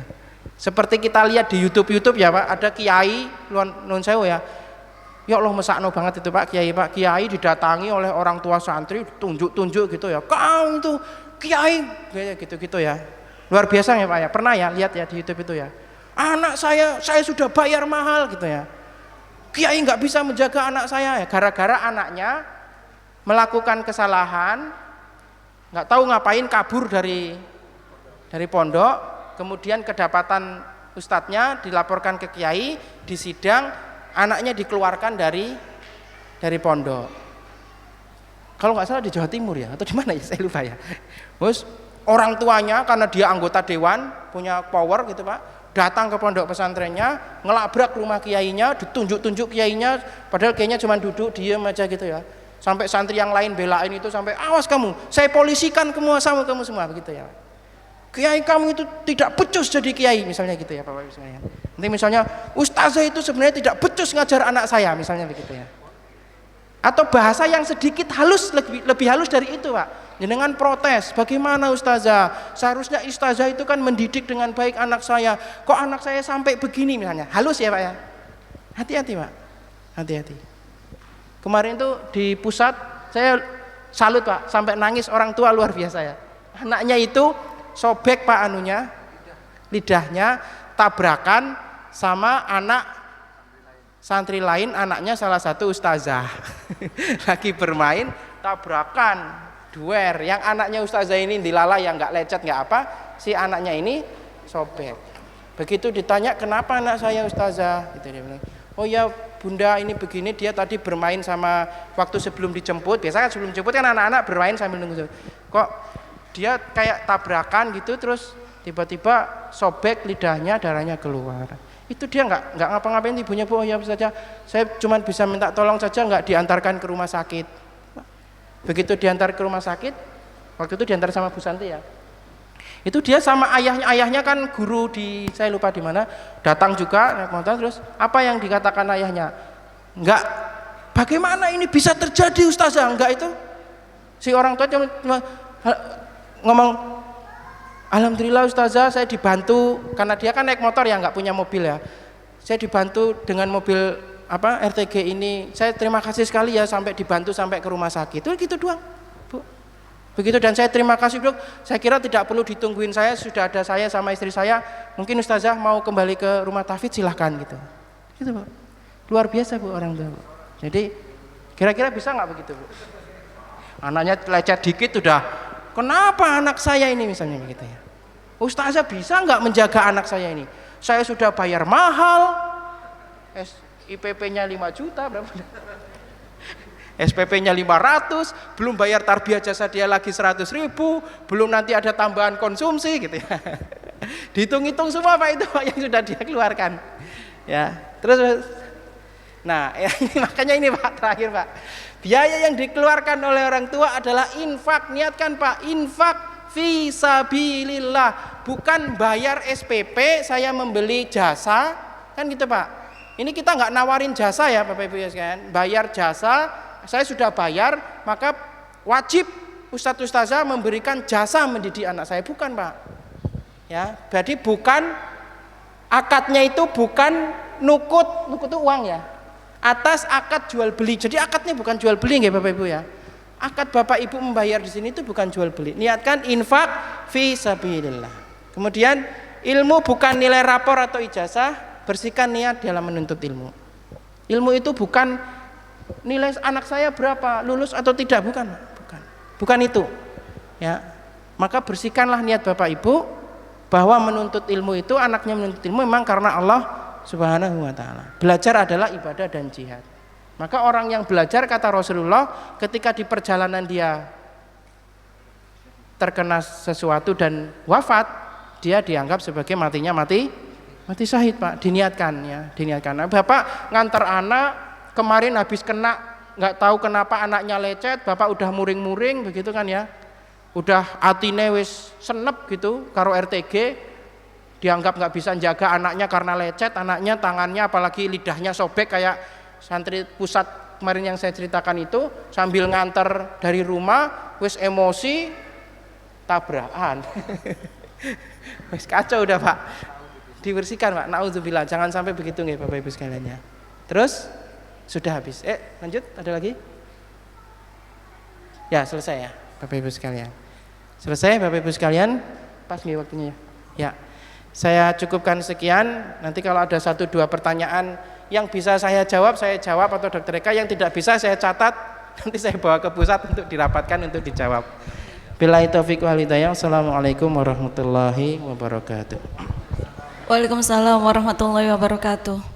Seperti kita lihat di YouTube ya Pak, ada kiai non sewu ya. Ya Allah mesakno banget itu Pak kiai didatangi oleh orang tua santri, tunjuk-tunjuk gitu ya. Kau itu kiai gitu ya. Luar biasa ya Pak ya. Pernah ya lihat ya di YouTube itu ya. Anak saya sudah bayar mahal gitu ya. Kiai nggak bisa menjaga anak saya ya, gara-gara anaknya melakukan kesalahan, nggak tahu ngapain, kabur dari pondok, kemudian kedapatan ustadznya, dilaporkan ke kiai, di sidang anaknya dikeluarkan dari pondok. Kalau nggak salah di Jawa Timur ya, atau di mana ya, saya lupa ya. Terus orang tuanya karena dia anggota dewan, punya power gitu Pak, datang ke pondok pesantrennya, ngelabrak rumah kiainya, ditunjuk-tunjuk kiainya, padahal kiainya cuma duduk diem aja gitu ya. Sampai santri yang lain belain itu, sampai awas kamu, saya polisikan kamu semua begitu ya. Kiai kamu itu tidak becus jadi kiai misalnya gitu ya Bapak Ibu sekalian. Nanti misalnya ustazah itu sebenarnya tidak becus ngajar anak saya misalnya begitu ya. Atau bahasa yang sedikit halus, lebih halus dari itu Pak. Dengan protes, bagaimana ustazah? Seharusnya ustazah itu kan mendidik dengan baik anak saya. Kok anak saya sampai begini misalnya? Halus ya Pak ya. Hati-hati Pak. Hati-hati. Kemarin tuh di pusat saya salut Pak, sampai nangis orang tua luar biasa ya. Anaknya itu sobek Pak lidahnya, tabrakan sama anak santri lain, anaknya salah satu ustazah. Lagi bermain tabrakan. duer, yang anaknya ustazah ini dilala yang nggak lecet nggak apa, si anaknya ini sobek. Begitu ditanya kenapa anak saya ustazah, gitu dia bilang, oh ya bunda ini begini, dia tadi bermain sama waktu sebelum dijemput, biasa kan sebelum dijemput kan anak-anak bermain sambil nunggu, kok dia kayak tabrakan gitu, terus tiba-tiba sobek lidahnya, darahnya keluar. Itu dia nggak ngapa-ngapain ibunya, bu, oh ya saja, saya cuma bisa minta tolong saja, nggak diantarkan ke rumah sakit. Begitu diantar ke rumah sakit, waktu itu diantar sama Bu Santi ya, itu dia sama ayahnya kan guru di, saya lupa di mana, datang juga naik motor. Terus apa yang dikatakan ayahnya? Enggak, bagaimana ini bisa terjadi ustazah? Enggak, itu si orang tua cuma ngomong, alhamdulillah ustazah saya dibantu, karena dia kan naik motor ya, nggak punya mobil ya, saya dibantu dengan mobil RTG ini, saya terima kasih sekali ya sampai dibantu sampai ke rumah sakit. Itu gitu doang, Bu. Begitu, dan saya terima kasih, Dok. Saya kira tidak perlu ditungguin, saya sudah ada saya sama istri saya. Mungkin ustazah mau kembali ke rumah tahfidz silahkan gitu. Gitu, Bu. Luar biasa, Bu, orang tua, Bu. Jadi kira-kira bisa nggak begitu, Bu? Anaknya lecet dikit sudah, kenapa anak saya ini misalnya begitu ya. Ustazah bisa nggak menjaga anak saya ini? Saya sudah bayar mahal, IPP-nya 5 juta berapa? SPP-nya 500, belum bayar tarbiyah jasa dia lagi 100.000, belum nanti ada tambahan konsumsi gitu ya. Dihitung-hitung semua Pak, itu Pak yang sudah dia keluarkan. Ya, terus nah, ya, ini makanya ini Pak terakhir Pak. Biaya yang dikeluarkan oleh orang tua adalah infak, niatkan Pak, infak fi sabilillah, bukan bayar SPP saya membeli jasa, kan gitu Pak. Ini kita nggak nawarin jasa ya Bapak Ibu ya sekalian, bayar jasa, saya sudah bayar, maka wajib Ustadz Ustazah memberikan jasa mendidik anak saya, bukan Pak. Ya, jadi bukan, akadnya itu bukan nukut itu uang ya, atas akad jual beli. Jadi akadnya bukan jual beli nggih Bapak Ibu ya. Akad Bapak Ibu membayar di sini itu bukan jual beli. Niatkan infak fi sabilillah. Kemudian ilmu bukan nilai rapor atau ijazah. Bersihkan niat dalam menuntut ilmu. Ilmu itu bukan nilai anak saya berapa, lulus atau tidak, bukan itu. Ya, maka bersihkanlah niat Bapak Ibu bahwa menuntut ilmu itu, anaknya menuntut ilmu memang karena Allah Subhanahu wa taala. Belajar adalah ibadah dan jihad. Maka orang yang belajar, kata Rasulullah, ketika di perjalanan dia terkena sesuatu dan wafat, dia dianggap sebagai mati syahid Pak, diniatkan ya, diniatkan. Nah, Bapak ngantar anak kemarin habis kena, nggak tahu kenapa anaknya lecet, Bapak udah muring-muring begitu kan ya, udah atine wis senep gitu karo RTG, dianggap nggak bisa jaga anaknya karena lecet, anaknya tangannya apalagi lidahnya sobek kayak santri pusat kemarin yang saya ceritakan itu, sambil nganter dari rumah wis emosi tabrakan. Wis kacau udah Pak. Dibersihkan Pak, naudzubillah, jangan sampai begitu nggih Bapak Ibu sekalian ya. Terus sudah habis. Lanjut, ada lagi? Ya, selesai ya Bapak Ibu sekalian. Selesai Bapak Ibu sekalian, pas nggih waktunya ya. Ya. Saya cukupkan sekian, nanti kalau ada 1-2 pertanyaan yang bisa saya jawab atau Dokter Eka, yang tidak bisa saya catat, nanti saya bawa ke pusat untuk dirapatkan untuk dijawab. Billahi taufiq wal hidayah. Assalamualaikum warahmatullahi wabarakatuh. Waalaikumsalam warahmatullahi wabarakatuh.